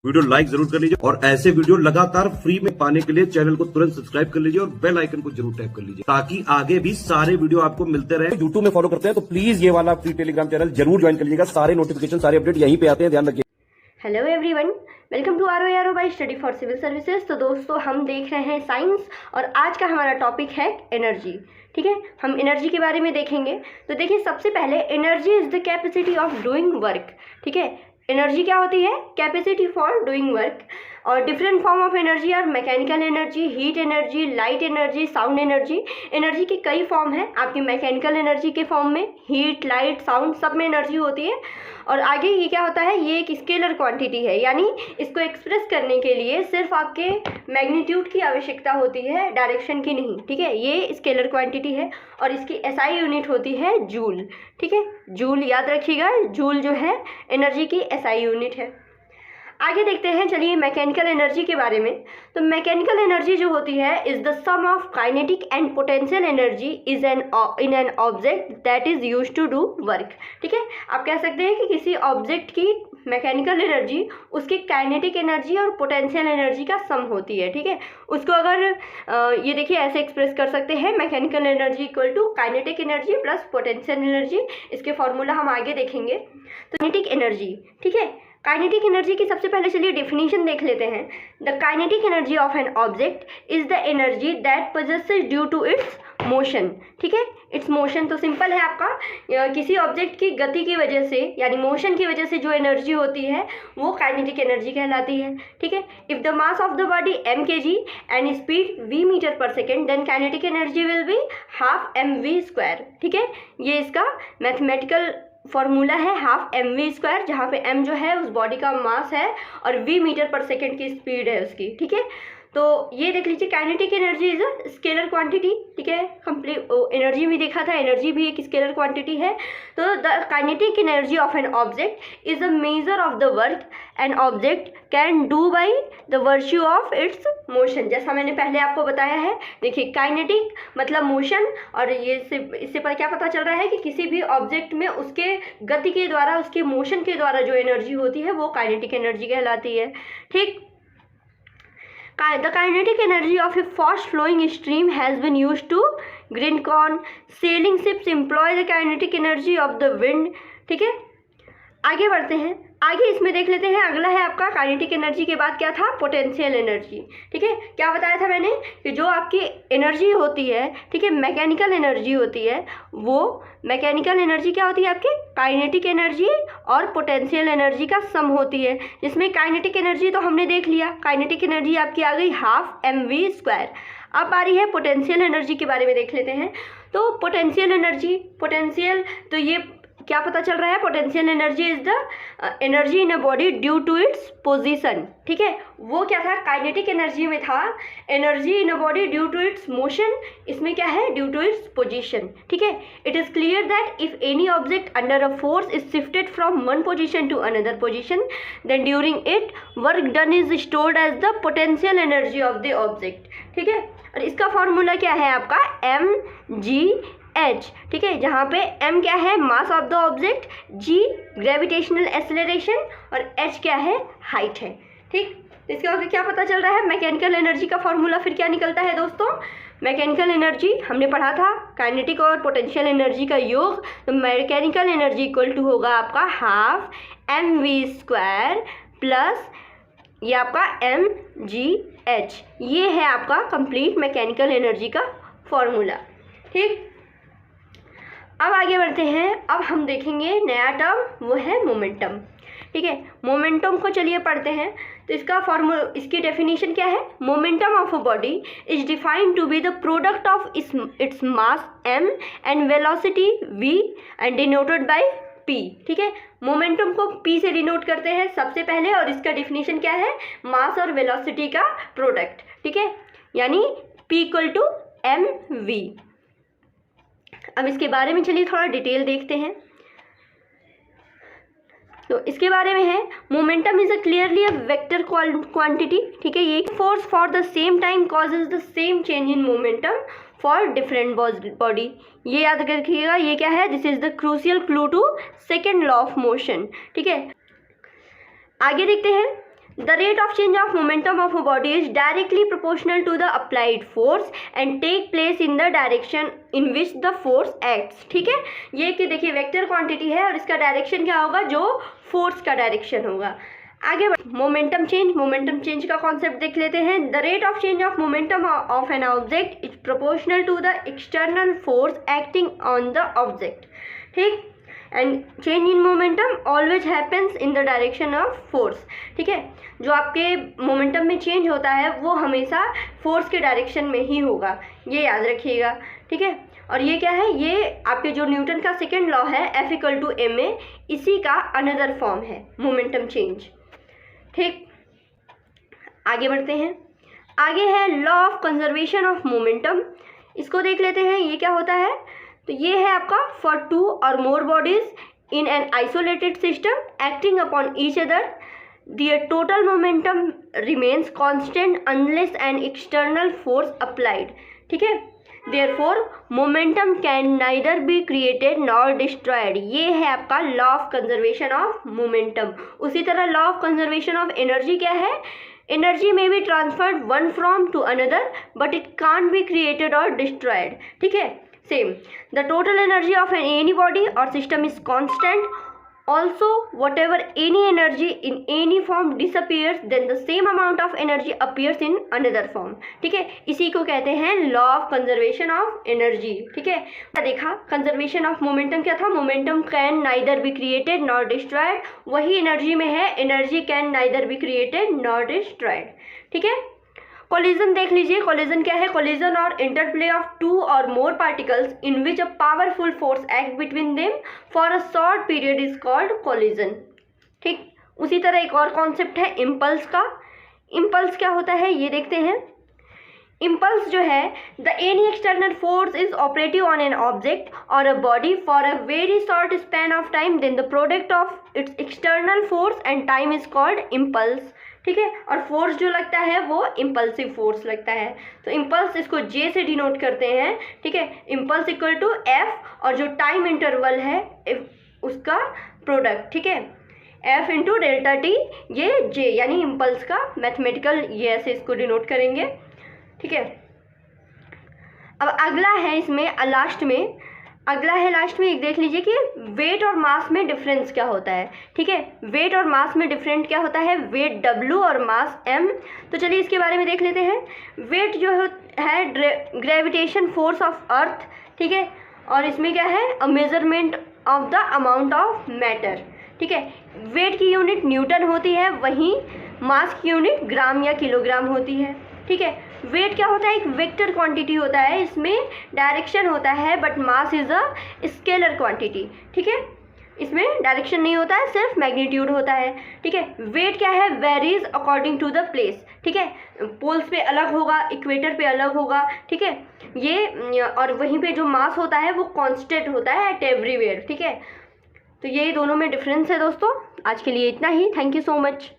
Video like जरूर कर लीजिए और ऐसे वीडियो लगातार फ्री में पाने के लिए चैनल को तुरंत सब्सक्राइब कर लीजिए और बेल आइकन को जरूर टैप कर लीजिए ताकि आगे भी सारे वीडियो आपको मिलते रहे। यूट्यूब में फॉलो करते हैं तो प्लीज ये वाला फ्री टेलीग्राम चैनल जरूर ज्वाइन कर लीजिएगा। सारे नोटिफिकेशन सारे अपडेट यहीं पे आते हैं, ध्यान रखिए। Hello everyone, welcome to R by study for civil services. तो दोस्तों, हम देख रहे हैं साइंस और आज का हमारा टॉपिक है एनर्जी। ठीक है, हम एनर्जी के बारे में देखेंगे। तो देखिए, सबसे पहले energy is the capacity of doing work. ठीक है, एनर्जी क्या होती है? Capacity for doing work. और different form of energy are mechanical energy, heat energy, light energy, sound energy. Energy के कई फॉर्म हैं। आपकी मैकेनिकल एनर्जी के फॉर्म में हीट, लाइट, साउंड सब में एनर्जी होती है। और आगे ये क्या होता है? ये एक स्केलर क्वांटिटी है, यानी इसको एक्सप्रेस करने के लिए सिर्फ आपके मैग्नीट्यूड की आवश्यकता होती है, डायरेक्शन की नहीं। ठीक है, ये स्केलर क्वांटिटी है और इसकी एसआई यूनिट होती है जूल। ठीक है, जूल याद रखिएगा, जूल जो है एनर्जी की एसआई यूनिट है। आगे देखते हैं, चलिए मैकेनिकल एनर्जी के बारे में। तो मैकेनिकल एनर्जी जो होती है is the sum of kinetic and potential energy is in an object that is used to do work. ठीक है, आप कह सकते हैं कि किसी ऑब्जेक्ट की मैकेनिकल एनर्जी उसकी काइनेटिक एनर्जी और पोटेंशियल एनर्जी का सम होती है। ठीक है, उसको अगर ये देखिए ऐसे एक्सप्रेस कर सकते हैं, mechanical energy equal to kinetic energy plus potential energy. इसके फॉर्मूला हम आगे देखेंगे। तो काइनेटिक एनर्जी, ठीक है, काइनेटिक एनर्जी की सबसे पहले चलिए डेफिनेशन देख लेते हैं। The kinetic energy of an object is the energy that possesses due to its motion. ठीक है, इट्स मोशन तो सिंपल है आपका, किसी ऑब्जेक्ट की गति की वजह से यानी मोशन की वजह से जो एनर्जी होती है वो काइनेटिक एनर्जी कहलाती है। ठीक है, if the mass of the body mkg and speed v metre per second then kinetic energy will be half mv²। ठीक है, ये इसका मैथमेटिकल फॉर्मूला है, हाफ mv², जहाँ पे m जो है उस बॉडी का मास है और v मीटर पर सेकेंड की स्पीड है उसकी। ठीक है, तो ये देख लीजिए, kinetic energy is a scalar quantity. ठीक है, कंप्लीट एनर्जी भी देखा था, एनर्जी भी एक स्केलर क्वांटिटी है। तो the kinetic energy of an object is a measure of the work an object can do by the virtue of its motion. जैसा मैंने पहले आपको बताया है, देखिए काइनेटिक मतलब मोशन, और ये इससे पर क्या पता चल रहा है कि किसी भी ऑब्जेक्ट में उसके गति के द्वारा, उसके मोशन के द्वारा जो एनर्जी होती है वो काइनेटिक एनर्जी कहलाती है। ठीक, the kinetic energy of a fast flowing stream has been used to grind corn. Sailing ships employ the kinetic energy of the wind. ठीक है, आगे बढ़ते हैं। आगे इसमें देख लेते हैं, अगला है आपका काइनेटिक एनर्जी के बाद क्या था? Potential energy. ठीक है, क्या बताया था मैंने कि जो आपकी एनर्जी होती है, ठीक है, मैकेनिकल एनर्जी होती है, वो मैकेनिकल एनर्जी क्या होती है आपकी? काइनेटिक एनर्जी और पोटेंशियल एनर्जी का सम होती है, जिसमें काइनेटिक एनर्जी तो हमने देख लिया, काइनेटिक एनर्जी आपकी आ गई हाफ mv²। अब आ रही है पोटेंशियल एनर्जी के बारे में देख लेते हैं। तो पोटेंशियल एनर्जी, पोटेंशियल तो ये क्या पता चल रहा है? Potential energy is the energy in a body due to its position. ठीक है, वो क्या था? काइनेटिक एनर्जी में था energy in a body due to its motion, इसमें क्या है? Due to its position. ठीक है, it is clear that if any object under a force is shifted from one position to another position then during it work done is stored as the potential energy of the object. ठीक है, और इसका formula क्या है आपका? mgh। ठीक है, जहाँ पे m क्या है? मास of the object, g gravitational acceleration और h क्या है? हाइट है। ठीक, इसके बाद क्या पता चल रहा है? मैकेनिकल एनर्जी का फॉर्मूला फिर क्या निकलता है दोस्तों? मैकेनिकल एनर्जी हमने पढ़ा था काइनेटिक और पोटेंशियल एनर्जी का योग। तो मैकेनिकल एनर्जी इक्वल टू होगा आपका हाफ mv² प्लस ये आपका mgh। ये है आपका कंप्लीट मैकेनिकल एनर्जी का फॉर्मूला। ठीक, अब आगे बढ़ते हैं। अब हम देखेंगे नया टर्म, वो है मोमेंटम। ठीक है, मोमेंटम को चलिए पढ़ते हैं। तो इसका फॉर्मूला, इसकी डेफिनेशन क्या है? Momentum of a body is defined to be the product of its mass m and velocity v and denoted by p। ठीक है, मोमेंटम को p से डिनोट करते हैं सबसे पहले, और इसका डेफिनेशन क्या है? मास और वेलोसिटी का प्रोडक्ट। ठीक है, यानी p इक्वल टू mv। अब इसके बारे में चलिए थोड़ा डिटेल देखते हैं। तो इसके बारे में है, momentum is a clearly a vector quantity. ठीक है, ये force for the same time causes the same change in momentum for different body. ये याद रखिएगा, ये क्या है? This is the crucial clue to second law of motion. ठीक है, आगे देखते हैं। The rate of change of momentum of a body is directly proportional to the applied force and take place in the direction in which the force acts. ठीक है, ये कि देखिए वेक्टर क्वांटिटी है और इसका डायरेक्शन क्या होगा, जो फोर्स का डायरेक्शन होगा। आगे मोमेंटम चेंज का कॉन्सेप्ट देख लेते हैं। The rate of change of momentum of an object is proportional to the external force acting on the object. ठीक, and change in momentum always happens in the direction of force. ठीक है, जो आपके momentum में change होता है वो हमेशा फोर्स के डायरेक्शन में ही होगा, ये याद रखिएगा। ठीक है, और ये क्या है, ये आपके जो न्यूटन का सेकेंड लॉ है F=ma, इसी का अनदर फॉर्म है मोमेंटम चेंज। ठीक, आगे बढ़ते हैं। आगे है law of conservation of momentum, इसको देख लेते हैं। ये क्या होता है, तो ये है आपका for 2 or more bodies in an isolated system acting upon each other their total momentum remains constant unless an external force applied. ठीक है, therefore momentum can neither be created nor destroyed. ये है आपका law of conservation of momentum. उसी तरह law of conservation of energy क्या है, energy may be transferred one from to another but it can't be created or destroyed. ठीक है, same the total energy of any body or system is constant. Also, whatever any energy in any form disappears, then the same amount of energy appears in another form. ठीक है, इसी को कहते हैं law of conservation of energy. ठीक है, देखा conservation of momentum क्या था, momentum can neither be created nor destroyed, वही एनर्जी में है, energy can neither be created nor destroyed. ठीक है, कोलिजन देख लीजिए। कोलिजन क्या है, कोलिजन और interplay of 2 or more particles in which a powerful force act between them for a short period is called collision. ठीक, उसी तरह एक और कॉन्सेप्ट है इम्पल्स का। इम्पल्स क्या होता है ये देखते हैं। इम्पल्स जो है, the any external force is operative on an object or a body for a very short span of time, then the product of its external force and time is called impulse. ठीक है, और force जो लगता है वो impulsive force लगता है। तो इम्पल्स इसको जे से डिनोट करते हैं। ठीक है, इम्पल्स इक्वल टू एफ और जो टाइम इंटरवल है उसका प्रोडक्ट। ठीक है, एफ इंटू डेल्टा टी, ये जे यानी इम्पल्स का मैथमेटिकल ये ऐसे इसको डिनोट करेंगे। ठीक है, अब अगला है इसमें लास्ट में एक देख लीजिए कि वेट और मास में डिफरेंस क्या होता है। ठीक है, वेट और मास में डिफरेंट क्या होता है, वेट W और मास M। तो चलिए इसके बारे में देख लेते हैं। वेट जो है ग्रेविटेशन फोर्स ऑफ अर्थ। ठीक है, और इसमें क्या है, अ measurement of the amount of matter. ठीक है, वेट की यूनिट न्यूटन होती है, वहीं मास की यूनिट ग्राम या किलोग्राम होती है। ठीक है, वेट क्या होता है, एक वेक्टर क्वांटिटी होता है, इसमें डायरेक्शन होता है, but mass is a scalar quantity. ठीक है, इसमें डायरेक्शन नहीं होता है, सिर्फ मैग्नीट्यूड होता है। ठीक है, वेट क्या है, varies according to the place. ठीक है, पोल्स पे अलग होगा, इक्वेटर पे अलग होगा। ठीक है, ये और वहीं पे जो मास होता है वो कांस्टेंट होता है एट एवरीवेयर। ठीक है, तो ये दोनों में डिफरेंस है दोस्तों। आज के लिए इतना ही, थैंक यू सो मच।